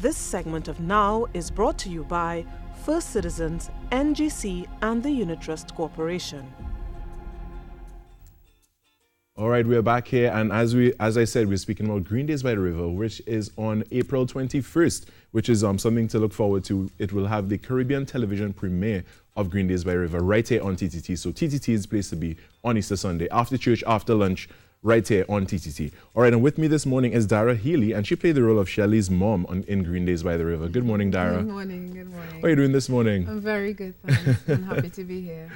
This segment of Now is brought to you by First Citizens, NGC, and the Unit Trust Corporation. All right, we're back here, and as I said, we're speaking about Green Days by the River, which is on April 21st, which is something to look forward to. It will have the Caribbean television premiere of Green Days by the River right here on TTT. So TTT is the place to be on Easter Sunday, after church, after lunch, right here on TTT. All right, and with me this morning is Dara Healy, and she played the role of Shelley's mom in Green Days by the River. Good morning, Dara. Good morning, good morning. How are you doing this morning? I'm very good, thanks. I'm happy to be here.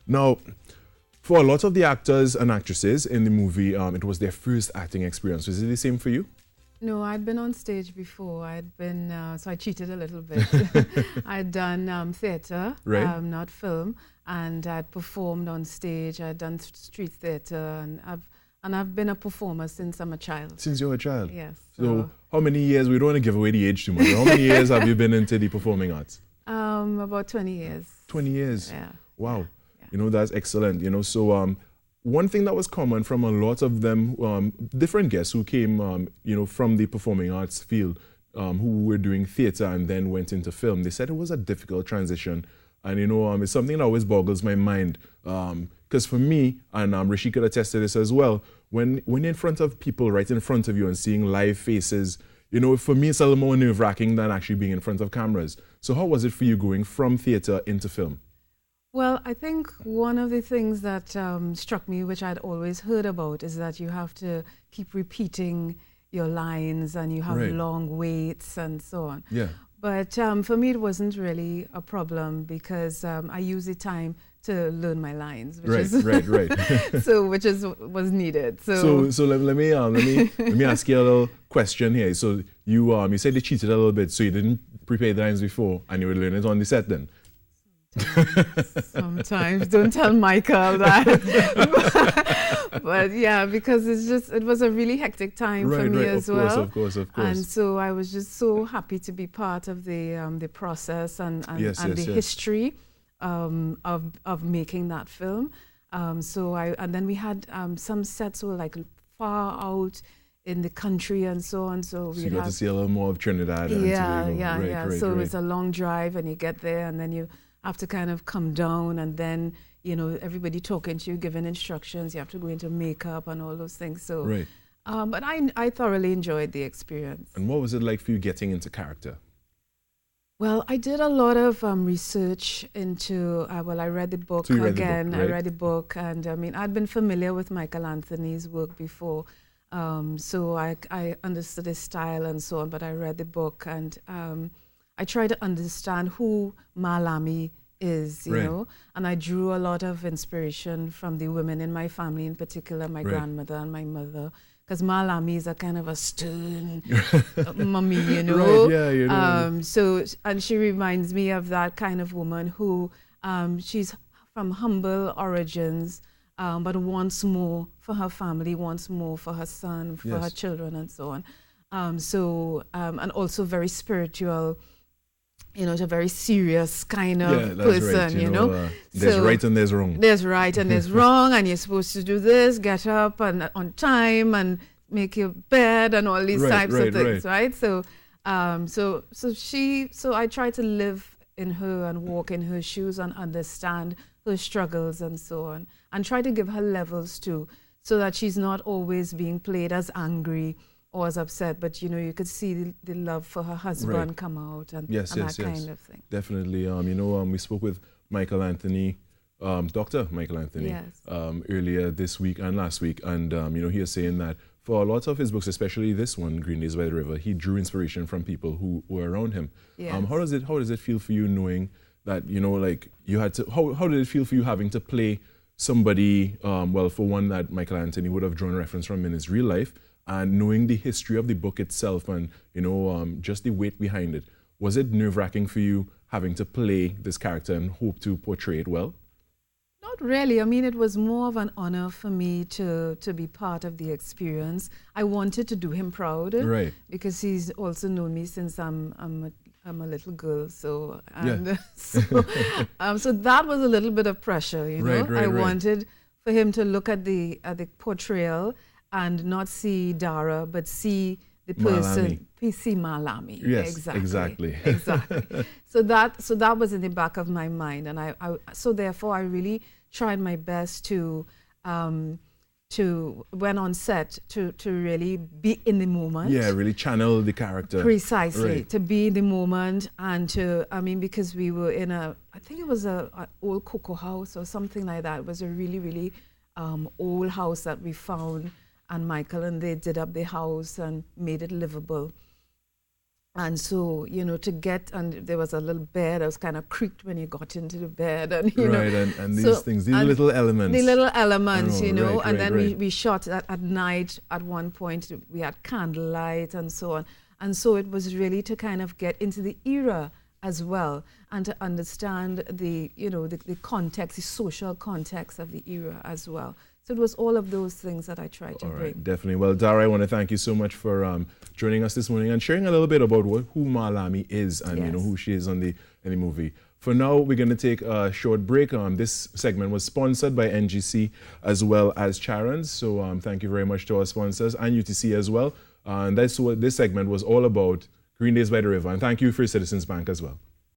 Now, for a lot of the actors and actresses in the movie, it was their first acting experience. Was it the same for you? No, I'd been on stage before. I'd been, so I cheated a little bit. I'd done theatre, right. Not film, and I'd performed on stage. I'd done street theatre, and I've been a performer since I'm a child. Since you were a child? Yes. So how many years, we don't want to give away the age too much, how many years have you been into the performing arts? About 20 years. 20 years? Yeah. Wow. Yeah. You know, that's excellent. You know, so one thing that was common from a lot of them, different guests who came, you know, from the performing arts field, who were doing theatre and then went into film, they said it was a difficult transition. And, you know, it's something that always boggles my mind. Because for me, and Rishi could attest to this as well, when you're in front of people right in front of you and seeing live faces, you know, for me, it's a little more nerve-wracking than actually being in front of cameras. So how was it for you going from theatre into film? Well, I think one of the things that struck me, which I'd always heard about, is that you have to keep repeating your lines and you have right. long waits and so on. Yeah. But for me, it wasn't really a problem because I use the time to learn my lines, which right. So which was needed. So let me ask you a little question here. So you said you cheated a little bit, so you didn't prepare the lines before, and you would learn it on the set then. Sometimes don't tell Michael that. but yeah, because it was a really hectic time for me as well. Of course. And so I was just so happy to be part of the process and the history of making that film. And then we had some sets were like far out in the country and so on. So you got to see a little more of Trinidad. Yeah. So it's a long drive, and you get there, and then you have to kind of come down, and then, you know, everybody talking to you, giving instructions. You have to go into makeup and all those things. So, right. But I thoroughly enjoyed the experience. And what was it like for you getting into character? Well, I did a lot of research into, I read the book again. I read the book, and I mean, I'd been familiar with Michael Anthony's work before. So I understood his style and so on, but I read the book, and I tried to understand who Malami is, you know, and I drew a lot of inspiration from the women in my family, in particular my grandmother and my mother, because Malami is a kind of a stern mummy, you know. Right, yeah, you know. And she reminds me of that kind of woman who, she's from humble origins, but wants more for her family, wants more for her son, for her children, and so on. And also very spiritual. You know, a very serious kind of person, right. you know. There's right and there's wrong. There's right and there's wrong, and you're supposed to do this, get up and on time and make your bed and all these types of things, right? So I try to live in her and walk in her shoes and understand her struggles and so on, and try to give her levels too, so that she's not always being played as angry or as upset, but you know, you could see the love for her husband come out and that kind of thing. Definitely. You know, we spoke with Michael Anthony, Dr. Michael Anthony, earlier this week and last week, and you know, he was saying that for a lot of his books, especially this one, Green Days by the River, he drew inspiration from people who were around him. Yes. How does it feel for you knowing that, you know, like you had to? How did it feel for you having to play somebody? Well, for one, that Michael Anthony would have drawn reference from in his real life. And knowing the history of the book itself and, you know, just the weight behind it, was it nerve-wracking for you having to play this character and hope to portray it well? Not really. I mean, it was more of an honor for me to be part of the experience. I wanted to do him proud. Right. Because he's also known me since I'm a little girl. So, so that was a little bit of pressure, you know. I wanted for him to look at the portrayal and not see Dara, but see the person, Malami. PC Malami. Yes, exactly. exactly. So that was in the back of my mind, and so therefore I really tried my best to when on set to really be in the moment. Yeah, really channel the character. Precisely, right. to be in the moment, and because we were in I think it was a old cocoa house or something like that. It was a really, really old house that we found, and Michael and they did up the house and made it livable. And so, and there was a little bed that was kind of creaked when you got into the bed. And, and these things, these little elements. The little elements, right, then we shot at night. At one point, we had candlelight and so on. And so it was really to kind of get into the era as well, and to understand the context, the social context of the era as well. So it was all of those things that I tried to bring. Definitely. Well, Dara, I want to thank you so much for joining us this morning and sharing a little bit about who Malami is and who she is in the movie. For now, we're going to take a short break. This segment was sponsored by NGC as well as Charon's. So thank you very much to our sponsors and UTC as well. And that's what this segment was all about, Green Days by the River. And thank you, Free Citizens Bank as well.